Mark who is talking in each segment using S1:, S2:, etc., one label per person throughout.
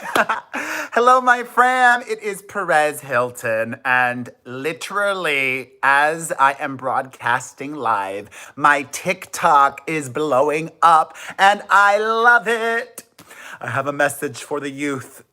S1: Hello, my friend. It is Perez Hilton. And literally, as I am broadcasting live, my TikTok is blowing up and I love it. I have a message for the youth.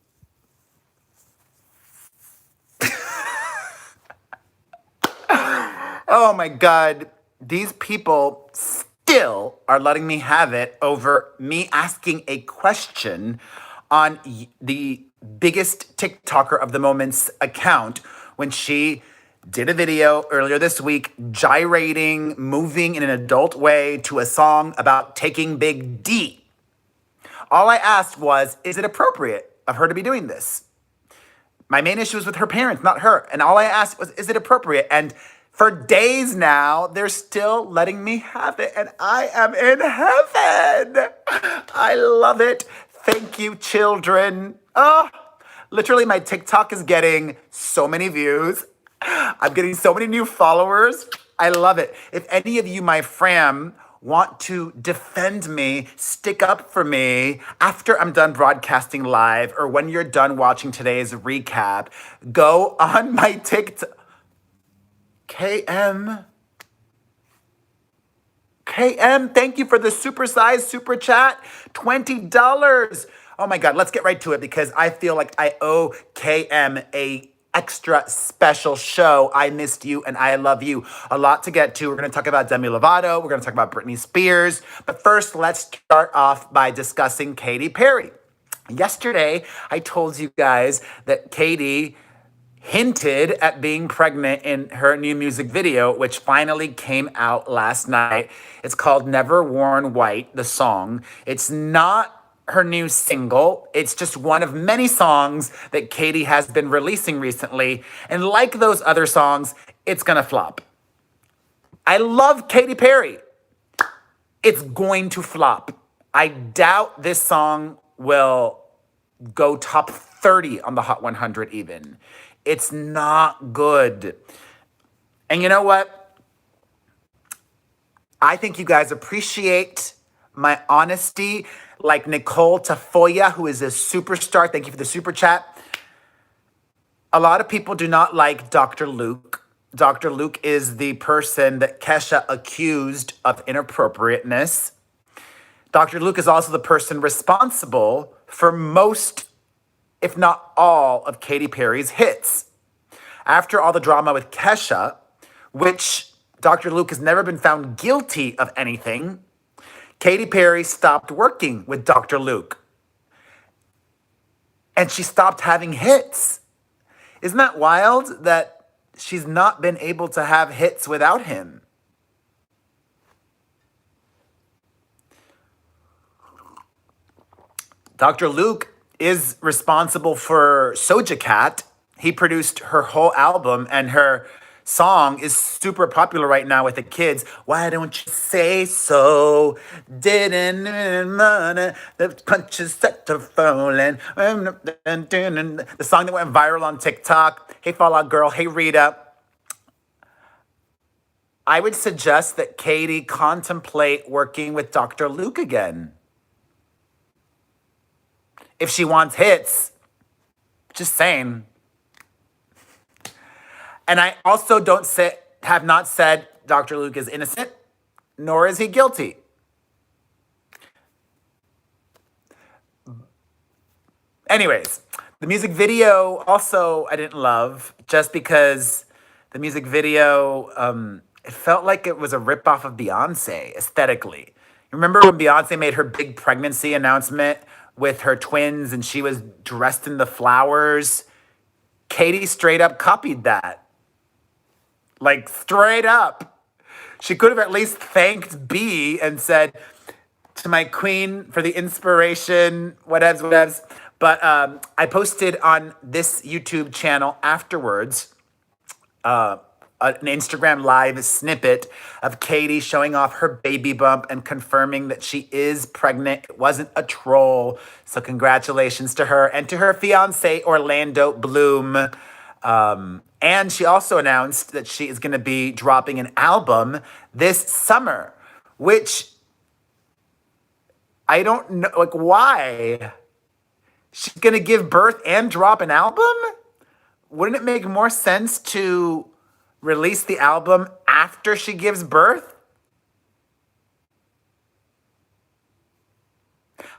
S1: Oh my God. These people still are letting me have it over me asking a question on the biggest TikToker of the moment's account when she did a video earlier this week gyrating, moving in an adult way to a song about taking Big D. All I asked was, is it appropriate of her to be doing this? My main issue is with her parents, not her. And all I asked was, is it appropriate? And for days now, they're still letting me have it. And I am in heaven. I love it. Thank you, children. Oh, literally, my TikTok is getting so many views. I'm getting so many new followers. I love it. If any of you, my fam, want to defend me, stick up for me after I'm done broadcasting live or when you're done watching today's recap, go on my TikTok. KM. KM, thank you for the supersized super chat. $20. Oh my God, let's get right to it because I feel like I owe KM a extra special show. I missed you and I love you. A lot to get to. We're going to talk about Demi Lovato. We're going to talk about Britney Spears. But first, let's start off by discussing Katy Perry. Yesterday, I told you guys that Katy hinted at being pregnant in her new music video, which finally came out last night. It's called Never Worn White, the song. It's not her new single. It's just one of many songs that Katy has been releasing recently. And like those other songs, it's gonna flop. I love Katy Perry. It's going to flop. I doubt this song will go top 30 on the Hot 100 even. It's not good. And you know what? I think you guys appreciate my honesty, like Nicole Tafoya, who is a superstar. Thank you for the super chat. A lot of people do not like Dr. Luke. Dr. Luke is the person that Kesha accused of inappropriateness. Dr. Luke is also the person responsible for most, if not all, of Katy Perry's hits. After all the drama with Kesha, which Dr. Luke has never been found guilty of anything, Katy Perry stopped working with Dr. Luke. And she stopped having hits. Isn't that wild that she's not been able to have hits without him? Dr. Luke is responsible for Soja Cat. He produced her whole album, and her song is super popular right now with the kids. Why don't you say so? Didn't money, the punches set to falling. The song that went viral on TikTok. Hey, Fallout Girl. Hey, Rita. I would suggest that Katy contemplate working with Dr. Luke again. If she wants hits, just saying. And I also have not said Dr. Luke is innocent, nor is he guilty. Anyways, the music video also I didn't love just because the music video, it felt like it was a ripoff of Beyonce aesthetically. Remember when Beyonce made her big pregnancy announcement with her twins and she was dressed in the flowers? Katy straight up copied that. Like, straight up. She could have at least thanked B and said, to my queen for the inspiration, whatevs. But I posted on this YouTube channel afterwards an Instagram live snippet of Katy showing off her baby bump and confirming that she is pregnant. It wasn't a troll. So congratulations to her and to her fiance, Orlando Bloom. And she also announced that she is going to be dropping an album this summer, which I don't know, like, why? She's gonna give birth and drop an album? Wouldn't it make more sense to release the album after she gives birth?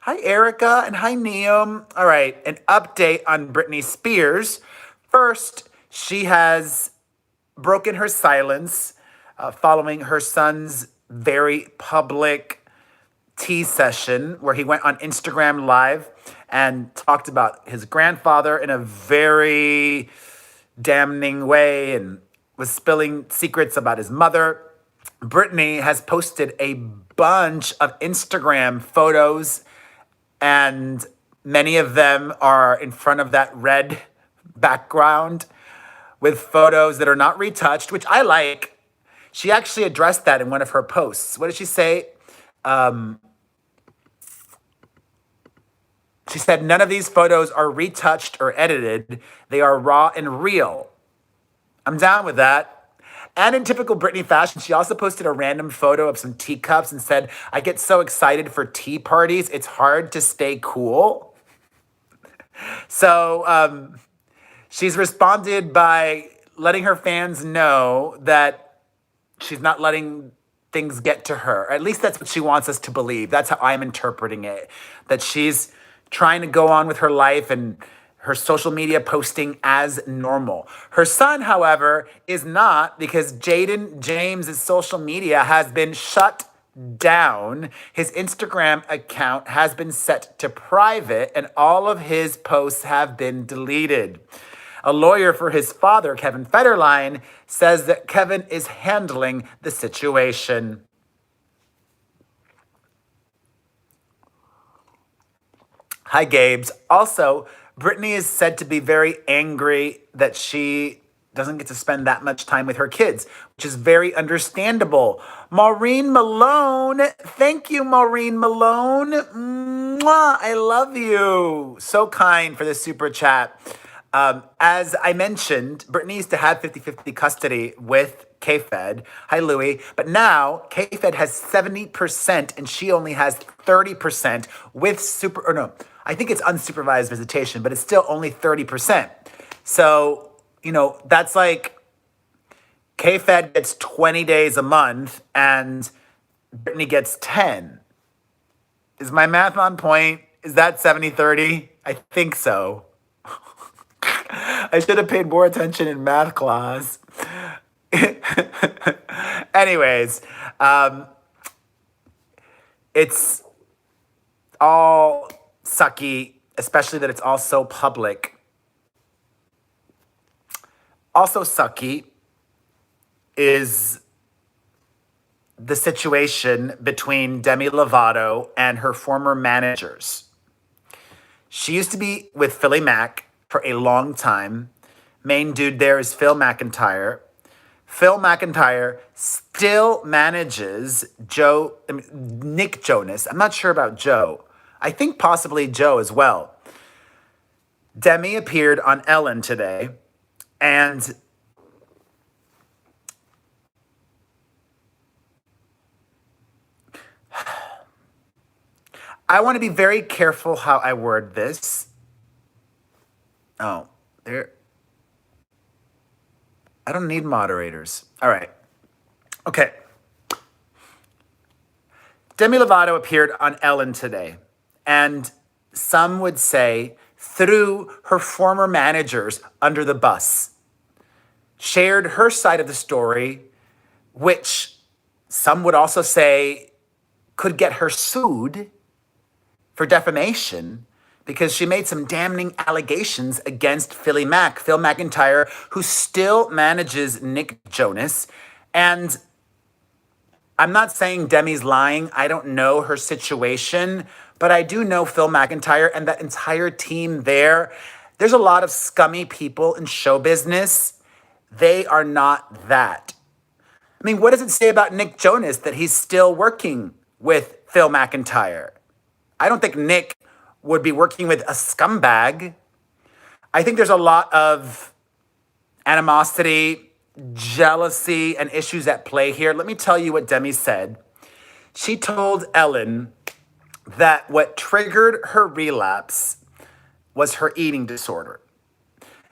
S1: Hi, Erica, and hi, Neom. All right, an update on Britney Spears. First, she has broken her silence following her son's very public tea session where he went on Instagram Live and talked about his grandfather in a very damning way and was spilling secrets about his mother. Britney has posted a bunch of Instagram photos, and many of them are in front of that red background with photos that are not retouched, which I like. She actually addressed that in one of her posts. What did she say? She said, none of these photos are retouched or edited. They are raw and real. I'm down with that. And in typical Britney fashion, she also posted a random photo of some teacups and said, I get so excited for tea parties, it's hard to stay cool. So she's responded by letting her fans know that she's not letting things get to her. At least that's what she wants us to believe. That's how I'm interpreting it. That she's trying to go on with her life and her social media posting as normal. Her son, however, is not, because Jaden James' social media has been shut down. His Instagram account has been set to private and all of his posts have been deleted. A lawyer for his father, Kevin Federline, says that Kevin is handling the situation. Hi, Gabes. Also, Britney is said to be very angry that she doesn't get to spend that much time with her kids, which is very understandable. Maureen Malone, thank you, Maureen Malone. Mwah, I love you. So kind for the super chat. As I mentioned, Britney used to have 50-50 custody with K-Fed. Hi, Louie. But now K-Fed has 70% and she only has 30% with I think it's unsupervised visitation, but it's still only 30%. So, that's like K-Fed gets 20 days a month and Britney gets 10. Is my math on point? Is that 70-30? I think so. I should have paid more attention in math class. Anyways, it's all sucky, especially that it's all so public. Also sucky is the situation between Demi Lovato and her former managers. She used to be with Philly Mac for a long time. Main dude there is Phil McIntyre. Phil McIntyre still manages Nick Jonas. I'm not sure about Joe. I think possibly Joe as well. Demi appeared on Ellen today, and I want to be very careful how I word this. Oh, I don't need moderators. All right. Okay. Demi Lovato appeared on Ellen today, and some would say threw her former managers under the bus, shared her side of the story, which some would also say could get her sued for defamation because she made some damning allegations against Phil McIntyre, who still manages Nick Jonas. And I'm not saying Demi's lying. I don't know her situation, but I do know Phil McIntyre and that entire team there. There's a lot of scummy people in show business. They are not that. I mean, what does it say about Nick Jonas that he's still working with Phil McIntyre? I don't think Nick would be working with a scumbag. I think there's a lot of animosity, jealousy, and issues at play here. Let me tell you what Demi said. She told Ellen that what triggered her relapse was her eating disorder.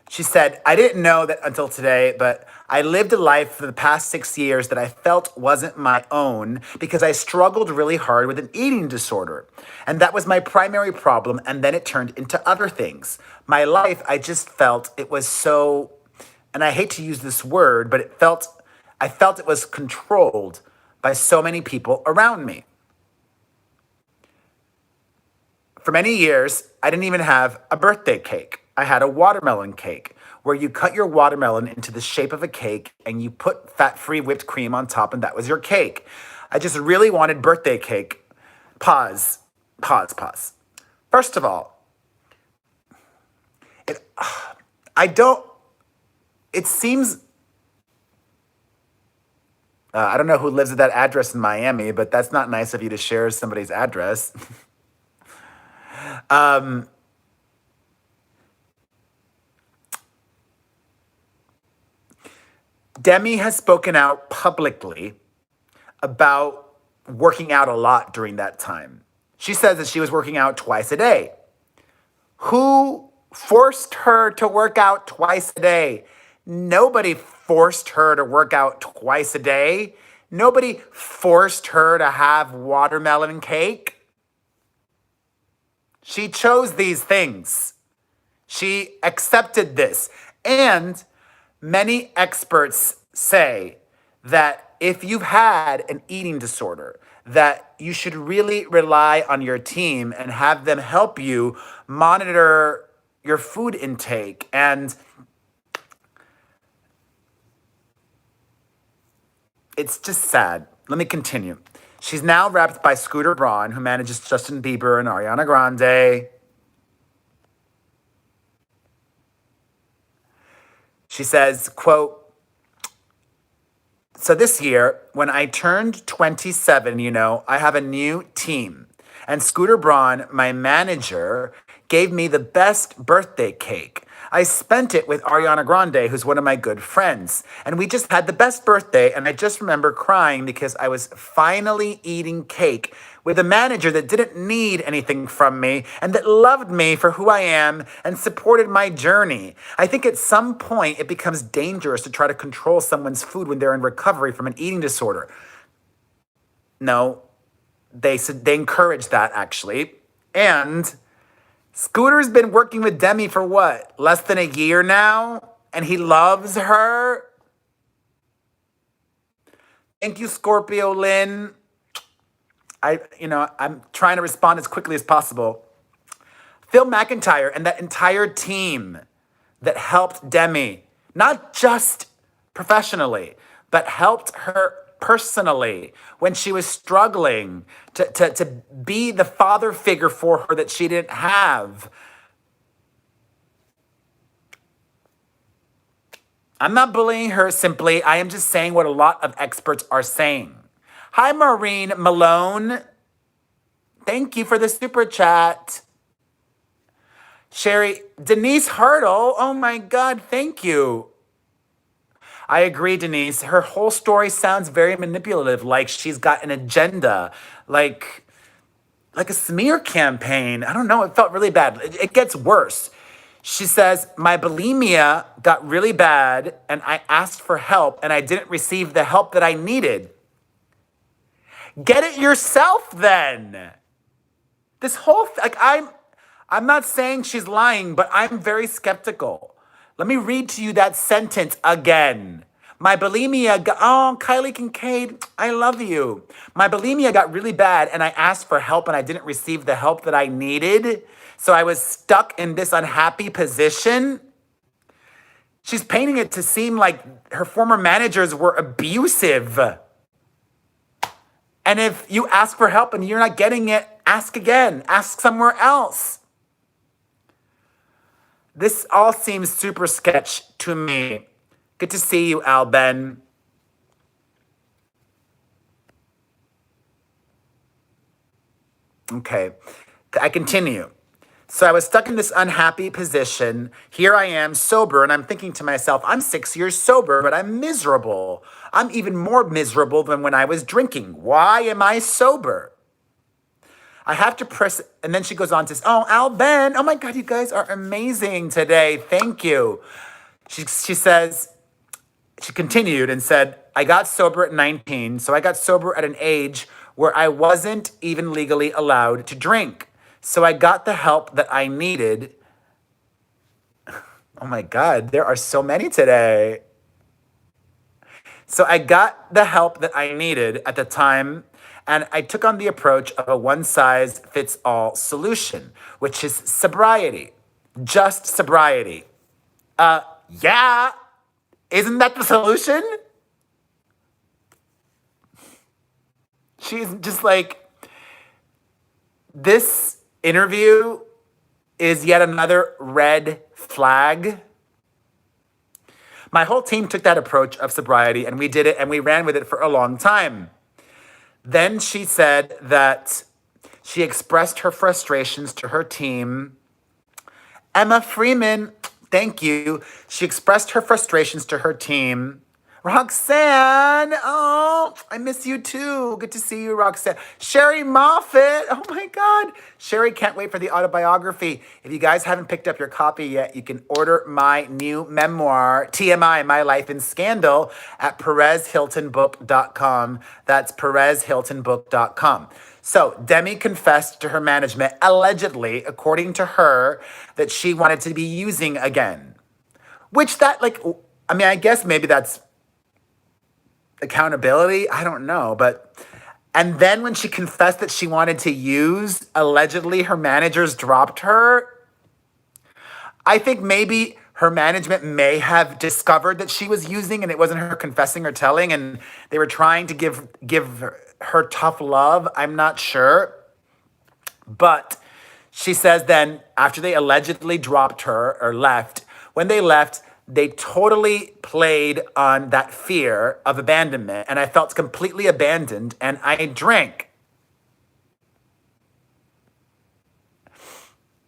S1: She said, I didn't know that until today, but I lived a life for the past 6 years that I felt wasn't my own because I struggled really hard with an eating disorder. And that was my primary problem. And then it turned into other things. My life, I just felt it was so, and I hate to use this word, but I felt it was controlled by so many people around me. For many years, I didn't even have a birthday cake. I had a watermelon cake where you cut your watermelon into the shape of a cake and you put fat-free whipped cream on top, and that was your cake. I just really wanted birthday cake. Pause. First of all, I don't, it seems, I don't know who lives at that address in Miami, but that's not nice of you to share somebody's address. Demi has spoken out publicly about working out a lot during that time. She says that she was working out twice a day. Who forced her to work out twice a day? Nobody forced her to work out twice a day. Nobody forced her to have watermelon cake. She chose these things. She accepted this. And many experts say that if you've had an eating disorder, that you should really rely on your team and have them help you monitor your food intake. And it's just sad. Let me continue. She's now wrapped by Scooter Braun, who manages Justin Bieber and Ariana Grande. She says, quote, so this year, when I turned 27, I have a new team. And Scooter Braun, my manager, gave me the best birthday cake. I spent it with Ariana Grande, who's one of my good friends. And we just had the best birthday. And I just remember crying because I was finally eating cake with a manager that didn't need anything from me and that loved me for who I am and supported my journey. I think at some point it becomes dangerous to try to control someone's food when they're in recovery from an eating disorder. No, they encourage that actually. And Scooter's been working with Demi for what? Less than a year now? And he loves her? Thank you, Scorpio Lynn. I'm trying to respond as quickly as possible. Phil McIntyre and that entire team that helped Demi, not just professionally, but helped her personally when she was struggling to be the father figure for her that she didn't have. I'm not bullying her simply. I am just saying what a lot of experts are saying. Hi, Maureen Malone. Thank you for the super chat. Sherry, Denise Hurdle. Oh my God, thank you. I agree, Denise. Her whole story sounds very manipulative, like she's got an agenda, like a smear campaign. I don't know, it felt really bad. It gets worse. She says, my bulimia got really bad and I asked for help and I didn't receive the help that I needed. Get it yourself then. This whole, I'm not saying she's lying, but I'm very skeptical. Let me read to you that sentence again. My bulimia Kylie Kincaid, I love you. My bulimia got really bad and I asked for help and I didn't receive the help that I needed. So I was stuck in this unhappy position. She's painting it to seem like her former managers were abusive. And if you ask for help and you're not getting it, ask again. Ask somewhere else. This all seems super sketch to me. Good to see you, Al Ben. Okay, I continue. So I was stuck in this unhappy position. Here I am, sober, and I'm thinking to myself, I'm 6 years sober, but I'm miserable. I'm even more miserable than when I was drinking. Why am I sober? I have to press, and then she goes on to say, oh, Al Ben, oh my God, you guys are amazing today. Thank you. She says, she continued and said, I got sober at 19, so I got sober at an age where I wasn't even legally allowed to drink. So I got the help that I needed. Oh my God, there are so many today. So I got the help that I needed at the time, and I took on the approach of a one-size-fits-all solution, which is sobriety. Just sobriety. Yeah, isn't that the solution? She's just like, this interview is yet another red flag. My whole team took that approach of sobriety and we did it and we ran with it for a long time. Then she said that she expressed her frustrations to her team. Emma Freeman, thank you. She expressed her frustrations to her team. Roxanne, oh, I miss you too. Good to see you, Roxanne. Sherry Moffat, oh my God. Sherry can't wait for the autobiography. If you guys haven't picked up your copy yet, you can order my new memoir, TMI, My Life in Scandal, at PerezHiltonBook.com. That's PerezHiltonBook.com. So Demi confessed to her management, allegedly, according to her, that she wanted to be using again. Which that, like, I mean, I guess maybe that's accountability. I don't know. And then when she confessed that she wanted to use, allegedly her managers dropped her. I think maybe her management may have discovered that she was using and it wasn't her confessing or telling, and they were trying to give her tough love. I'm not sure. But she says then, after they allegedly dropped her or left, when they left, they totally played on that fear of abandonment, and I felt completely abandoned, and I drank.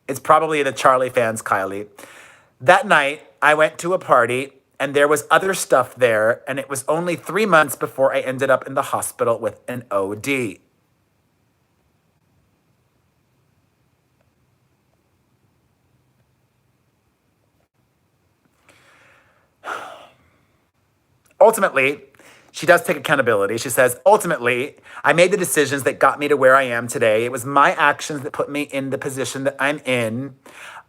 S1: It's probably the Charlie fans, Kylie. That night, I went to a party, and there was other stuff there, and it was only 3 months before I ended up in the hospital with an OD. Ultimately, she does take accountability. She says, ultimately, I made the decisions that got me to where I am today. It was my actions that put me in the position that I'm in.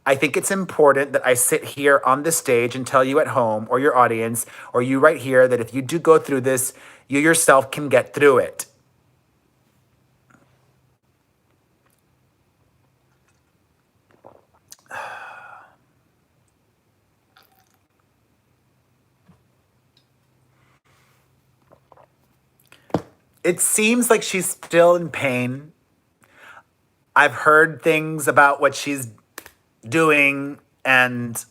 S1: I think it's important that I sit here on this stage and tell you at home or your audience or you right here that if you do go through this, you yourself can get through it. It seems like she's still in pain. I've heard things about what she's doing, and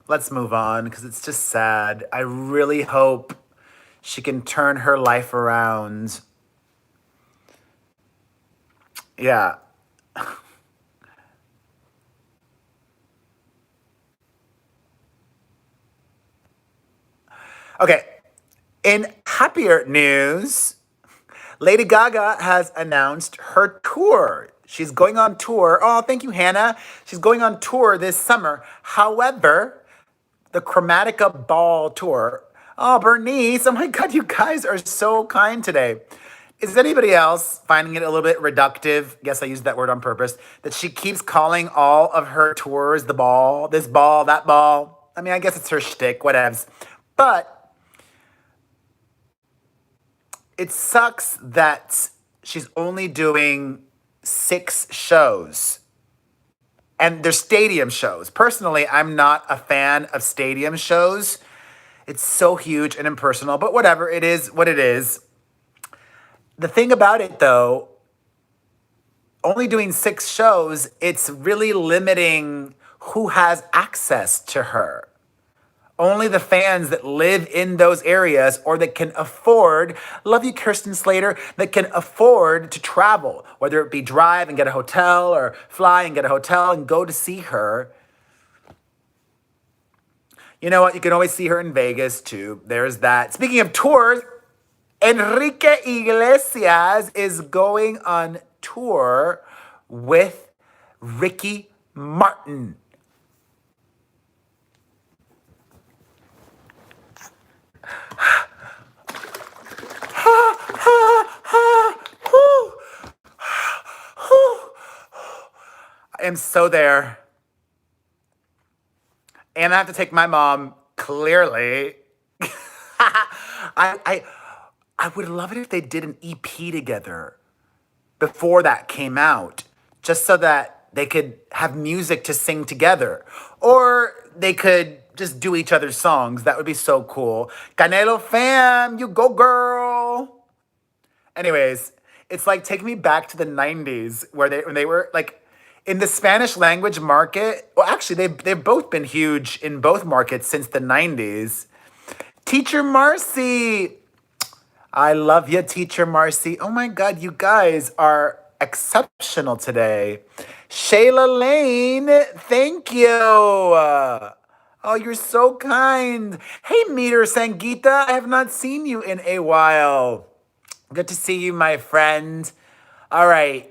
S1: let's move on because it's just sad. I really hope she can turn her life around. Yeah. Okay. In happier news, Lady Gaga has announced her tour. She's going on tour. Oh, thank you, Hannah. She's going on tour this summer. However, the Chromatica Ball tour. Oh, Bernice. Oh my God, you guys are so kind today. Is anybody else finding it a little bit reductive? Yes, I used that word on purpose. That she keeps calling all of her tours the ball, this ball, that ball. I mean, I guess it's her shtick, whatevs. But it sucks that she's only doing 6 shows. And they're stadium shows. Personally, I'm not a fan of stadium shows. It's so huge and impersonal, but whatever, it is what it is. The thing about it, though, only doing 6 shows, it's really limiting who has access to her. Only the fans that live in those areas or that can afford, love you, Kirsten Slater, that can afford to travel, whether it be drive and get a hotel or fly and get a hotel and go to see her. You know what? You can always see her in Vegas too. There's that. Speaking of tours, Enrique Iglesias is going on tour with Ricky Martin. I am so there. And I have to take my mom, clearly. I I would love it if they did an EP together before that came out, just so that they could have music to sing together. Or they could just do each other's songs. That would be so cool. Canelo fam, you go girl. Anyways, it's like taking me back to the 90s where when they were like in the Spanish language market. Well, actually they've both been huge in both markets since the 90s. Teacher Marcy. I love you, Teacher Marcy. Oh my God, you guys are exceptional today. Shayla Lane, thank you. Oh, you're so kind. Hey, Meter Sangita, I have not seen you in a while. Good to see you, my friend. All right.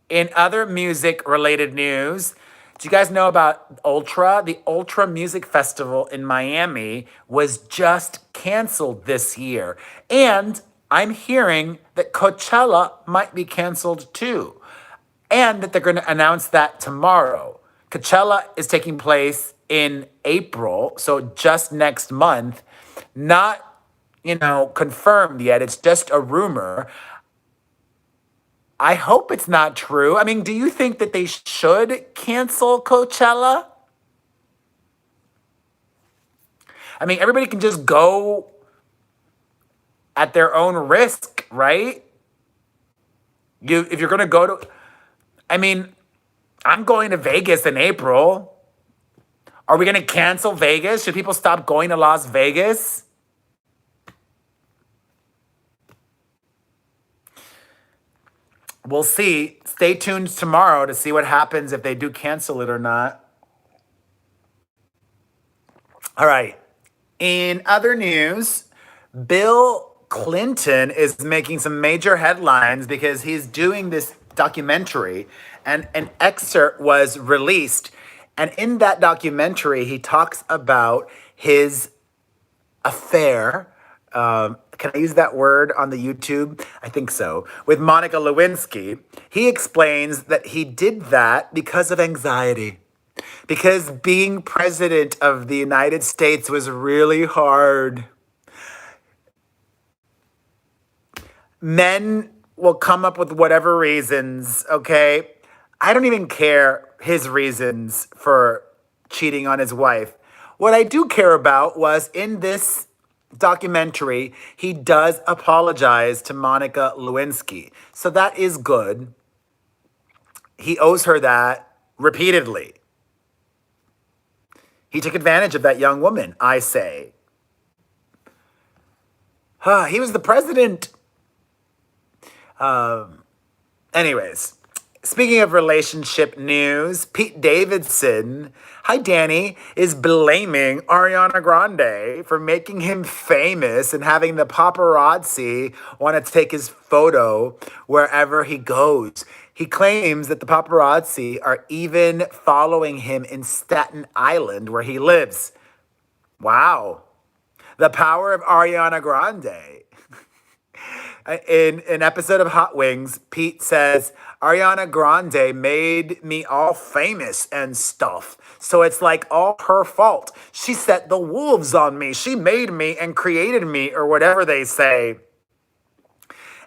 S1: In other music related news, do you guys know about Ultra? The Ultra Music Festival in Miami was just canceled this year. And I'm hearing that Coachella might be canceled too. And that they're going to announce that tomorrow. Coachella is taking place in April, so just next month. Not, confirmed yet. It's just a rumor. I hope it's not true. I mean, do you think that they should cancel Coachella? I mean, everybody can just go at their own risk, right? If you're going to go to, I mean, I'm going to Vegas in April. Are we going to cancel Vegas? Should people stop going to Las Vegas? We'll see. Stay tuned tomorrow to see what happens if they do cancel it or not. All right. In other news, Bill Clinton is making some major headlines because he's doing this documentary, and an excerpt was released. And in that documentary, he talks about his affair. Can I use that word on the YouTube? I think so. With Monica Lewinsky. He explains that he did that because of anxiety. Because being president of the United States was really hard. Men will come up with whatever reasons, okay? I don't even care his reasons for cheating on his wife. What I do care about was in this documentary, he does apologize to Monica Lewinsky. So that is good. He owes her that repeatedly. He took advantage of that young woman, I say. He was the president. Anyways, speaking of relationship news, Pete Davidson, hi Danny, is blaming Ariana Grande for making him famous and having the paparazzi want to take his photo wherever he goes. He claims that the paparazzi are even following him in Staten Island, where he lives. Wow. The power of Ariana Grande. In an episode of Hot Wings, Pete says, Ariana Grande made me all famous and stuff. So it's like all her fault. She set the wolves on me. She made me and created me, or whatever they say.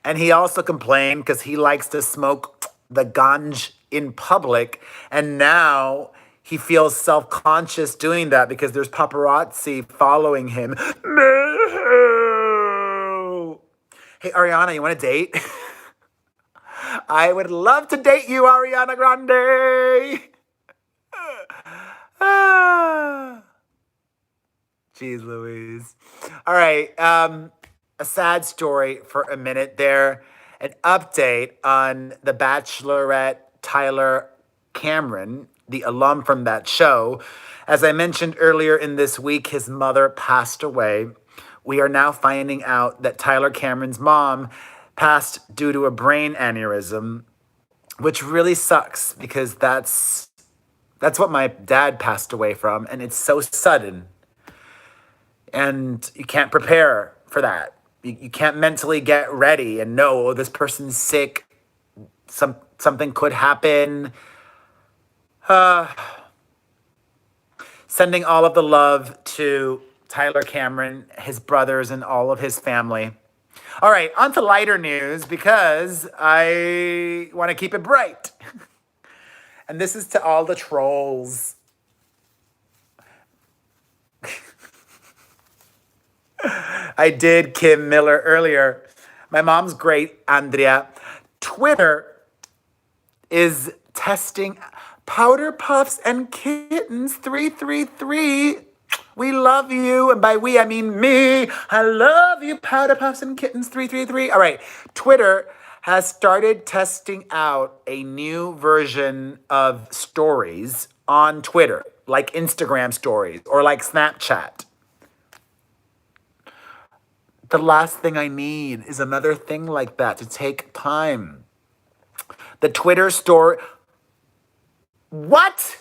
S1: And he also complained because he likes to smoke the ganj in public. And now he feels self-conscious doing that because there's paparazzi following him. Hey, Ariana, you want to date? I would love to date you, Ariana Grande. Jeez Louise. All right. A sad story for a minute there. An update on the Bachelorette Tyler Cameron, the alum from that show. As I mentioned earlier in this week, his mother passed away. we are now finding out that Tyler Cameron's mom passed due to a brain aneurysm, which really sucks because that's what my dad passed away from, and it's so sudden. And you can't prepare for that. You can't mentally get ready and know, oh, this person's sick. Something could happen. Sending all of the love to Tyler Cameron, his brothers, and all of his family. All right, on to lighter news because I want to keep it bright. And this is to all the trolls. I did Kim Miller earlier. My mom's great, Andrea. Twitter is testing Powder Puffs and Kittens 333. We love you. And by we, I mean me. I love you, Powder Puffs and Kittens 333. All right. Twitter has started testing out a new version of stories on Twitter, like Instagram stories or like Snapchat. The last thing I need is another thing like that to take time. The Twitter story. What?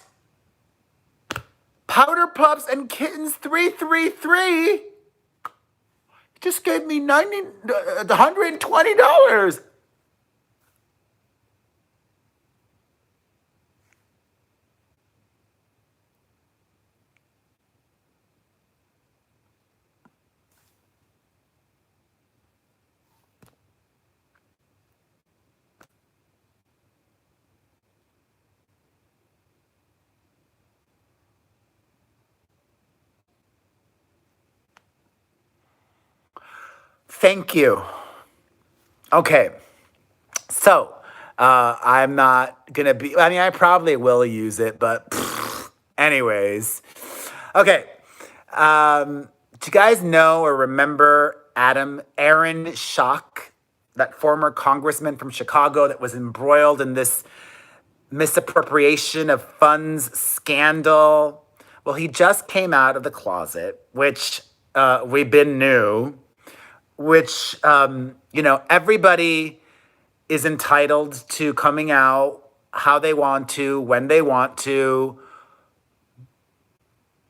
S1: Powder Puffs and Kittens 333 just gave me $120. Thank you. Okay. So, I'm not going to be, I mean, I probably will use it, but anyways. Okay. Do you guys know or remember Aaron Schock, that former congressman from Chicago that was embroiled in this misappropriation of funds scandal? Well, he just came out of the closet, which we've been new, which, everybody is entitled to coming out how they want to, when they want to.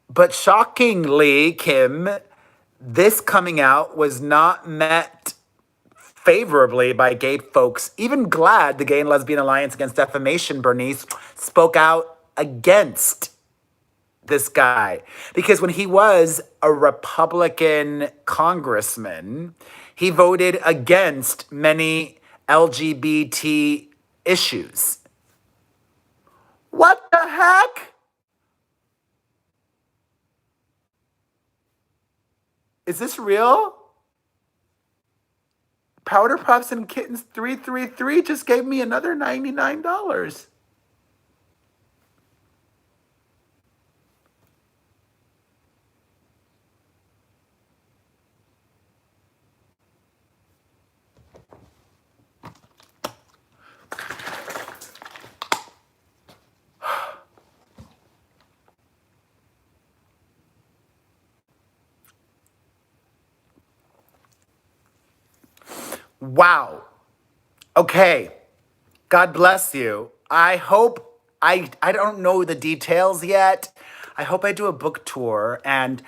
S1: But shockingly, Kim, this coming out was not met favorably by gay folks. Even GLAAD, the Gay and Lesbian Alliance Against Defamation, Bernice, spoke out against this guy. Because when he was a Republican congressman, he voted against many LGBT issues. What the heck? Is this real? Powder Puffs and Kittens 333 just gave me another $99. Wow. Okay. God bless you. I hope I don't know the details yet. I hope I do a book tour, and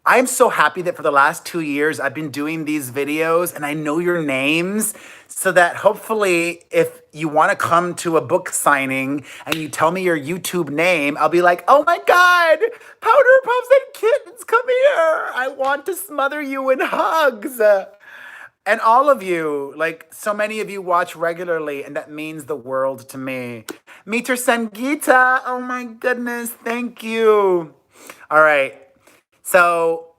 S1: I'm so happy that for the last 2 years I've been doing these videos and I know your names so that hopefully if you want to come to a book signing and you tell me your YouTube name, I'll be like, oh my God, Powder Puffs and Kittens, come here. I want to smother you in hugs. And all of you, like so many of you watch regularly, and that means the world to me. Meter Sangita, oh my goodness, thank you. All right, so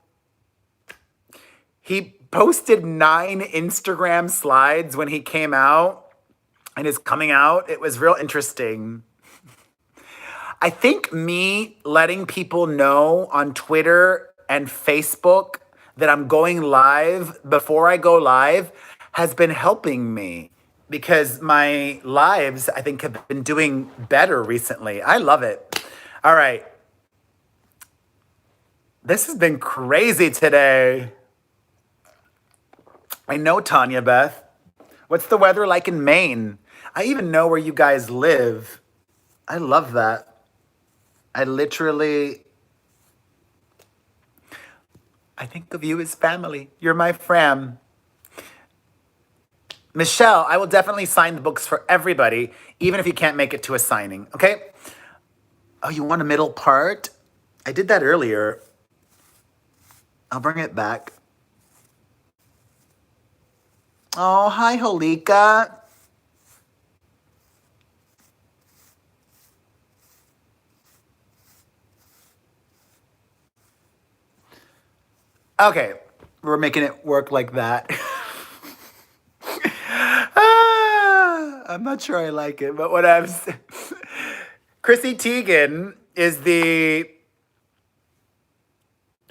S1: he posted 9 Instagram slides when he came out and his coming out. It was real interesting. I think me letting people know on Twitter and Facebook that I'm going live before I go live has been helping me because my lives, I think, have been doing better recently. I love it. All right. This has been crazy today. I know, Tanya Beth. What's the weather like in Maine? I even know where you guys live. I love that. I literally, I think of you as family. You're my fam. Michelle, I will definitely sign the books for everybody, even if you can't make it to a signing, okay? Oh, you want a middle part? I did that earlier. I'll bring it back. Oh, hi, Holika. Okay, we're making it work like that. I'm not sure I like it, but whatever. Chrissy Teigen is the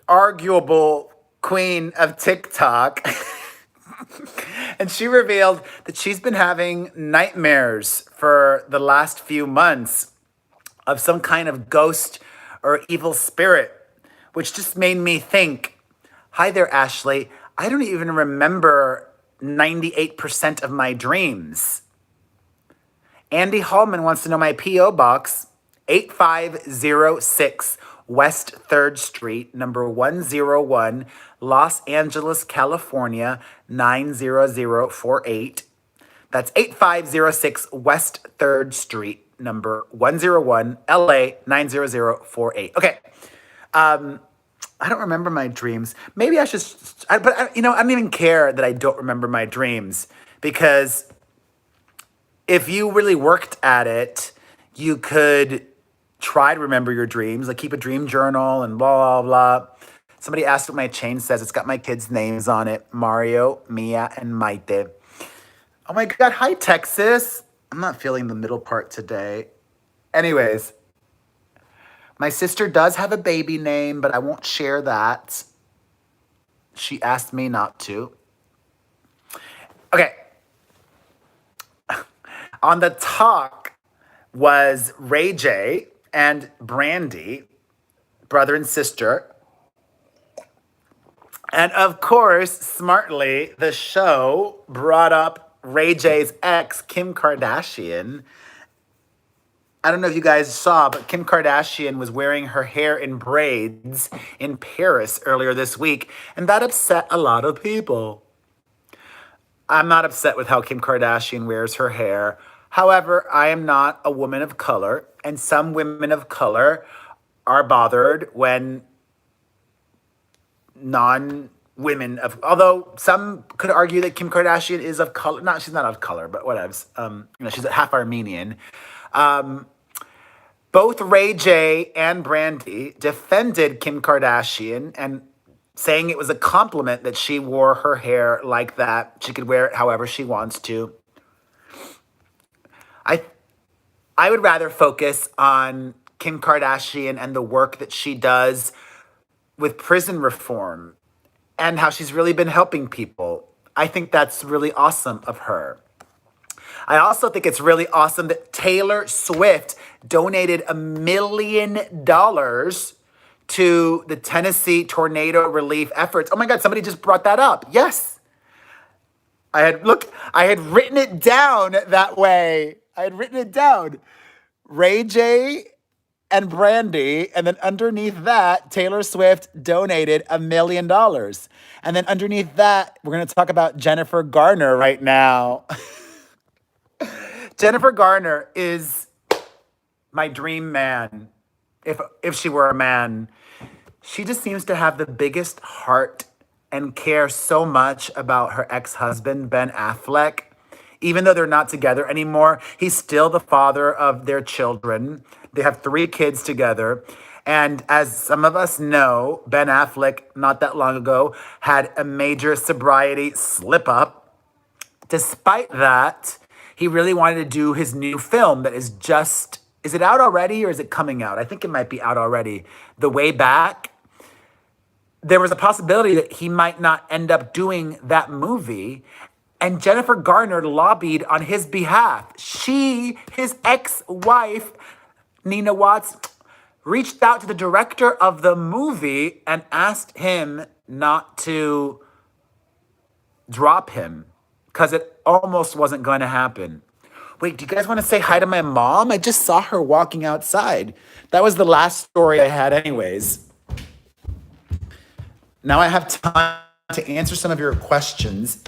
S1: arguable queen of TikTok. And she revealed that she's been having nightmares for the last few months of some kind of ghost or evil spirit, which just made me think, hi there, Ashley. I don't even remember 98% of my dreams. Andy Hallman wants to know my P.O. Box, 8506 West 3rd Street, number 101, Los Angeles, California, 90048. That's 8506 West 3rd Street, number 101, LA, 90048. Okay. I don't remember my dreams. Maybe I should, I don't even care that I don't remember my dreams, because if you really worked at it, you could try to remember your dreams, like keep a dream journal and blah, blah, blah. Somebody asked what my chain says. It's got my kids' names on it: Mario, Mia, and Maite. Oh my God, hi, Texas. I'm not feeling the middle part today. Anyways, my sister does have a baby name, but I won't share that. She asked me not to. Okay. On the talk was Ray J and Brandy, brother and sister. And of course, smartly, the show brought up Ray J's ex, Kim Kardashian. I don't know if you guys saw, but Kim Kardashian was wearing her hair in braids in Paris earlier this week, and that upset a lot of people. I'm not upset with how Kim Kardashian wears her hair. However, I am not a woman of color, and some women of color are bothered when non-women of, although some could argue that Kim Kardashian is of color. Not, she's not of color, but whatevs. She's half Armenian. Both Ray J and Brandy defended Kim Kardashian and saying it was a compliment that she wore her hair like that. She could wear it however she wants to. I would rather focus on Kim Kardashian and the work that she does with prison reform and how she's really been helping people. I think that's really awesome of her. I also think it's really awesome that Taylor Swift donated $1 million to the Tennessee tornado relief efforts. Oh my God, somebody just brought that up. Yes. I had written it down that way. I had written it down. Ray J and Brandy, and then underneath that, Taylor Swift donated $1 million. And then underneath that, we're going to talk about Jennifer Garner right now. Jennifer Garner is my dream man, if she were a man. She just seems to have the biggest heart and care so much about her ex-husband, Ben Affleck. Even though they're not together anymore, he's still the father of their children. They have 3 kids together. And as some of us know, Ben Affleck, not that long ago, had a major sobriety slip-up. Despite that, he really wanted to do his new film that is just, is it out already or is it coming out? I think it might be out already. The Way Back. There was a possibility that he might not end up doing that movie. And Jennifer Garner lobbied on his behalf. She, his ex-wife, Nina Watts, reached out to the director of the movie and asked him not to drop him because it almost wasn't going to happen. Wait, do you guys want to say hi to my mom? I just saw her walking outside. That was the last story I had, anyways. Now I have time to answer some of your questions.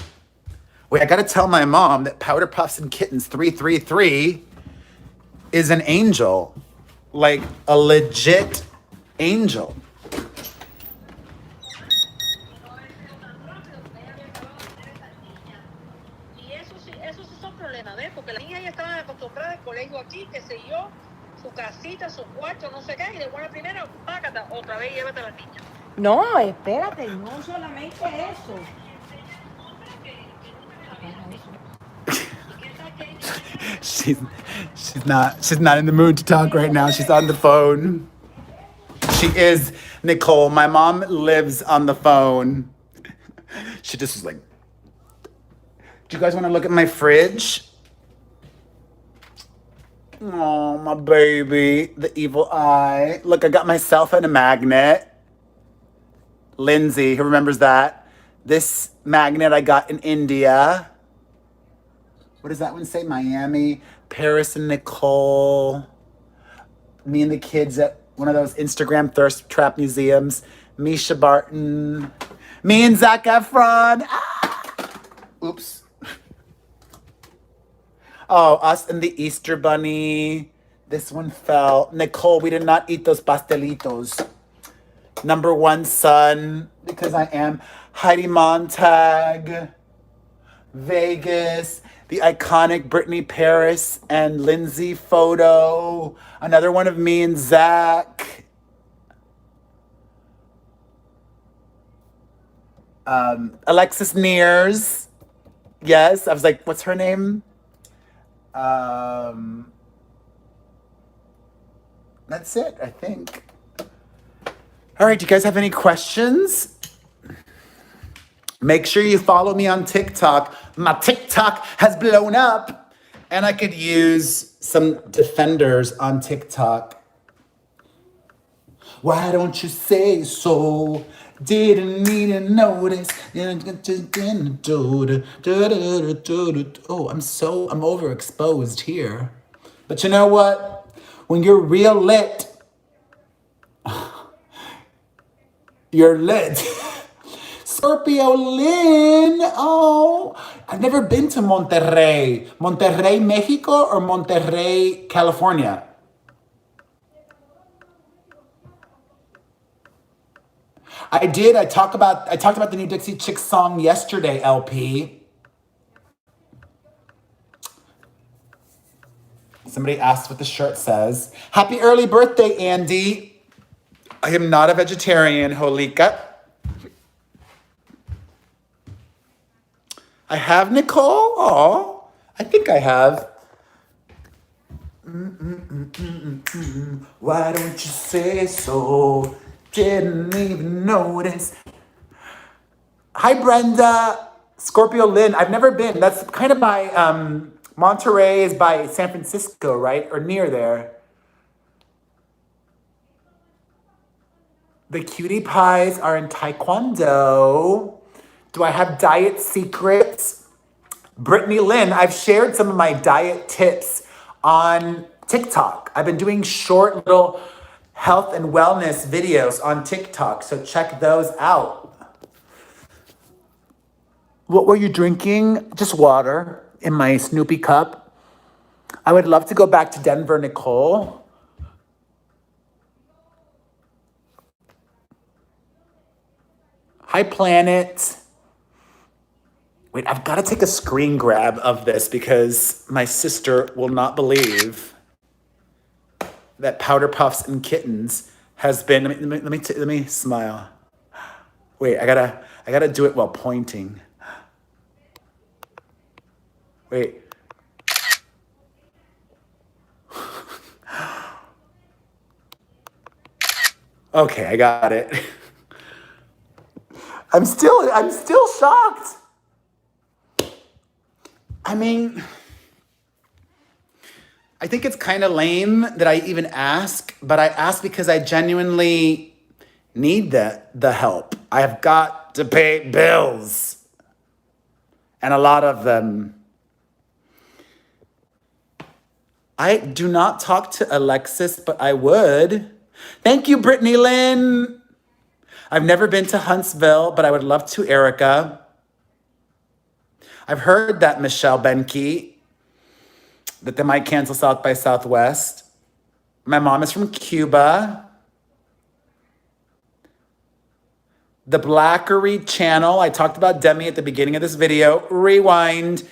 S1: Wait, I got to tell my mom that Powder Puffs and Kittens 333 is an angel, like a legit angel.
S2: No, espérate, no solamente eso.
S1: She's not in the mood to talk right now. She's on the phone. She is, Nicole. My mom lives on the phone. She just was like, do you guys want to look at my fridge? Oh, my baby, the evil eye. Look, I got myself a magnet. Lindsay, who remembers that? This magnet I got in India. What does that one say? Miami, Paris and Nicole. Me and the kids at one of those Instagram thirst trap museums. Misha Barton. Me and Zac Efron. Ah! Oops. Oh, us and the Easter Bunny. This one fell. Nicole, we did not eat those pastelitos. Number one son, because I am. Heidi Montag. Vegas. The iconic Britney Paris and Lindsay photo. Another one of me and Zach. Alexis Nears. Yes, I was like, what's her name? That's it, I think. All right, do you guys have any questions? Make sure you follow me on TikTok. My TikTok has blown up, and I could use some defenders on TikTok. Why don't you say so? Didn't even notice. Oh, I'm overexposed here. But you know what? When you're real lit, you're lit. Scorpio Lynn. Oh, I've never been to Monterrey. Monterrey, Mexico, or Monterrey, California? I did. I talked about the new Dixie Chicks song yesterday, LP. Somebody asked what the shirt says. Happy early birthday, Andy. I am not a vegetarian, Holika. I have, Nicole? Oh, I think I have. Why don't you say so? Didn't even notice. Hi, Brenda. Scorpio Lynn. I've never been. That's kind of by, Monterey is by San Francisco, right? Or near there. The cutie pies are in Taekwondo. Do I have diet secrets? Brittany Lynn, I've shared some of my diet tips on TikTok. I've been doing short little health and wellness videos on TikTok, so check those out. What were you drinking? Just water in my Snoopy cup. I would love to go back to Denver, Nicole. Hi, Planet. Wait, I've got to take a screen grab of this because my sister will not believe that Powder Puffs and Kittens has been. Let me smile. Wait, I gotta do it while pointing. Wait. Okay, I got it. I'm still shocked. I mean, I think it's kind of lame that I even ask, but I ask because I genuinely need the help. I have got to pay bills. And a lot of them. I do not talk to Alexis, but I would. Thank you, Brittany Lynn. I've never been to Huntsville, but I would love to, Erica. I've heard that, Michelle Benke, that they might cancel South by Southwest. My mom is from Cuba. The Blackery channel. I talked about Demi at the beginning of this video. Rewind.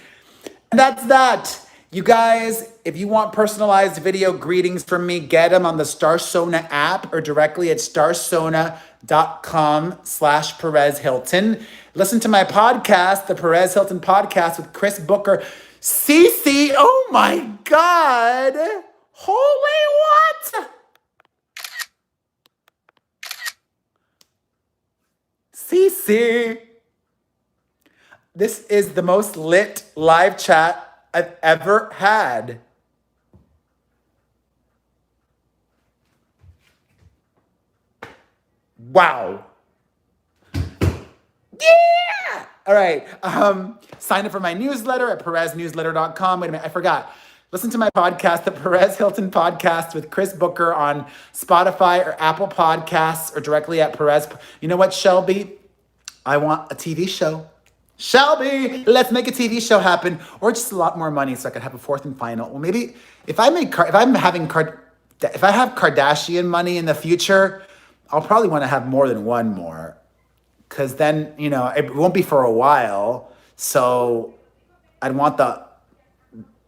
S1: And that's that. You guys, if you want personalized video greetings from me, get them on the Starsona app or directly at starsona.com/Perez Hilton. Listen to my podcast, the Perez Hilton Podcast with Chris Booker. Cece, oh my God. Holy what? Cece. This is the most lit live chat I've ever had. Wow. Yeah! All right. Sign up for my newsletter at PerezNewsletter.com. Wait a minute, I forgot. Listen to my podcast, the Perez Hilton Podcast with Chris Booker on Spotify or Apple Podcasts or directly at Perez. You know what, Shelby? I want a TV show. Shelby, let's make a TV show happen, or just a lot more money so I could have a fourth and final. Well, maybe if I have Kardashian money in the future, I'll probably want to have more than one more, because then it won't be for a while. So I'd want the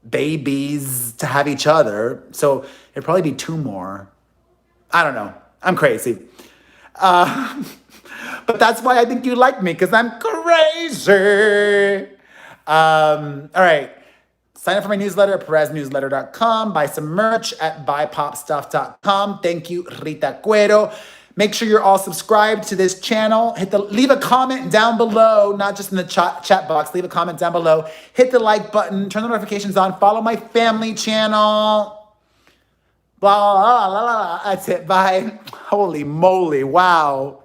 S1: babies to have each other. So it'd probably be two more. I don't know. I'm crazy. But that's why I think you like me, because I'm crazy. All right. Sign up for my newsletter at PerezNewsletter.com. Buy some merch at BuyPopStuff.com. Thank you, Rita Cuero. Make sure you're all subscribed to this channel. Leave a comment down below, not just in the chat box. Leave a comment down below. Hit the like button. Turn the notifications on. Follow my family channel. Blah, blah, blah, blah, blah. That's it. Bye. Holy moly. Wow.